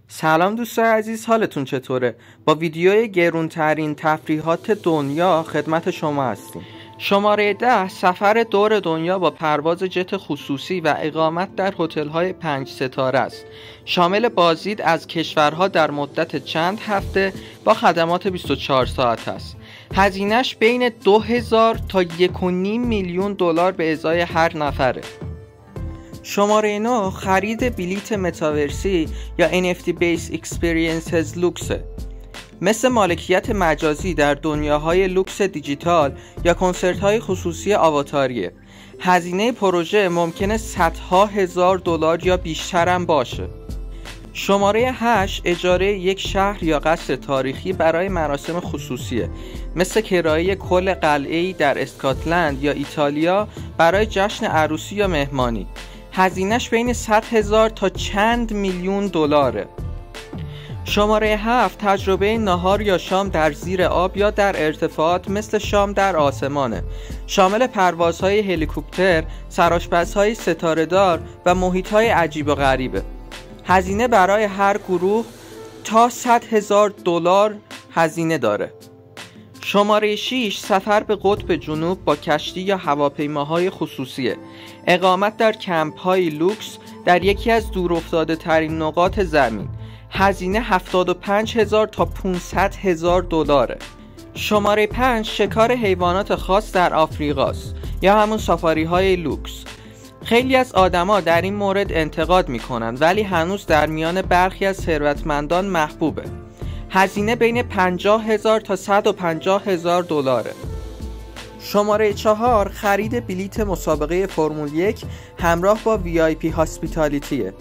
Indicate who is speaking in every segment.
Speaker 1: سلام دوستان عزیز، حالتون چطوره؟ با ویدیوی گرونترین تفریحات دنیا خدمت شما هستیم. شماره 10 سفر دور دنیا با پرواز جت خصوصی و اقامت در هتل‌های 5 ستاره است. شامل بازدید از کشورها در مدت چند هفته با خدمات 24 ساعت است. هزینه‌اش بین 2000 تا 1.5 میلیون دلار به ازای هر نفره. شماره 9 خرید بلیت متاورسی یا NFT Based Experiences لوکسه. مثل مالکیت مجازی در دنیاهای لوکس دیجیتال یا کنسرت‌های خصوصی آواتاریه. هزینه پروژه ممکنه صدها هزار دلار یا بیشتر هم باشه. شماره 8 اجاره یک شهر یا قصر تاریخی برای مراسم خصوصیه، مثل کرایه کل قلعه‌ای در اسکاتلند یا ایتالیا برای جشن عروسی یا مهمانی. هزینه‌اش بین 100,000 تا چند میلیون دلاره. شماره 7 تجربه ناهار یا شام در زیر آب یا در ارتفاعات مثل شام در آسمانه. شامل پروازهای هلیکوپتر، سرآشپزهای ستاره‌دار و محیطهای عجیب و غریبه. هزینه برای هر گروه تا 100,000 دلار هزینه داره. شماره 6 سفر به قطب جنوب با کشتی یا هواپیماهای خصوصیه. اقامت در کمپ‌های لوکس در یکی از دورافتاده ترین نقاط زمین. هزینه 75,000 تا 500,000 دلاره. شماره 5 شکار حیوانات خاص در آفریقاست یا همون سافاری‌های لوکس. خیلی از آدما در این مورد انتقاد میکنن، ولی هنوز در میان برخی از ثروتمندان محبوبه. هزینه بین 50,000 تا 150,000 دلاره. شماره 4 خرید بلیت مسابقه فرمول 1 همراه با VIP هاسپیتالیتیه.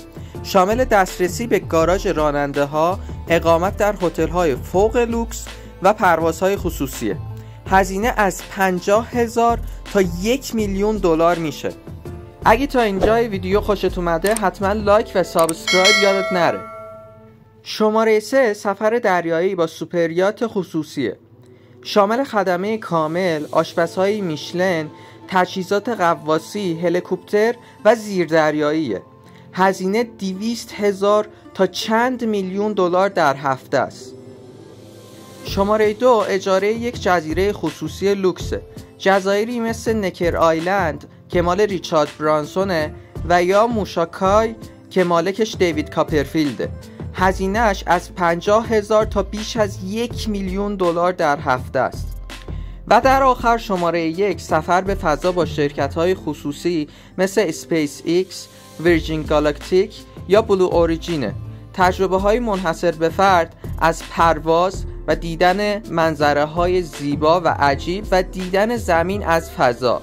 Speaker 1: شامل دسترسی به گاراژ راننده ها، اقامت در هتل های فوق لوکس و پروازهای خصوصیه. هزینه از 50,000 تا 1 میلیون دلار میشه. اگه تا اینجای ویدیو خوشت اومده حتما لایک و سابسکرایب یادت نره. شماره 3 سفر دریایی با سوپریات خصوصیه. شامل خدمه کامل، آشپزهای میشلن، تجهیزات غواصی، هلیکوپتر و زیردریاییه. هزینه 200,000 تا چند میلیون دلار در هفته است. شماره 2 اجاره یک جزیره خصوصی لوکسه. جزایری مثل نکر آیلند که مال ریچارد برانسونه و یا موشاکای که مالکش دیوید کاپرفیلده. هزینه‌اش از 50,000 تا بیش از 1 میلیون دلار در هفته است. و در آخر شماره 1 سفر به فضا با شرکت‌های خصوصی مثل اسپیس ایکس، ویرجین گالاکتیک یا بلو اوریجینه. تجربه‌های منحصر به فرد از پرواز و دیدن منظره‌های زیبا و عجیب و دیدن زمین از فضا.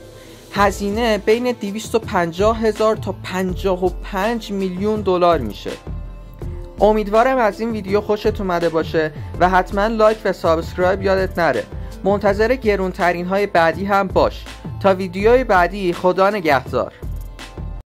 Speaker 1: هزینه بین 250,000 تا 55 میلیون دلار میشه. امیدوارم از این ویدیو خوشت اومده باشه و حتما لایک و سابسکرایب یادت نره. منتظر گرونترین های بعدی هم باش. تا ویدیوی بعدی، خدا نگهدار.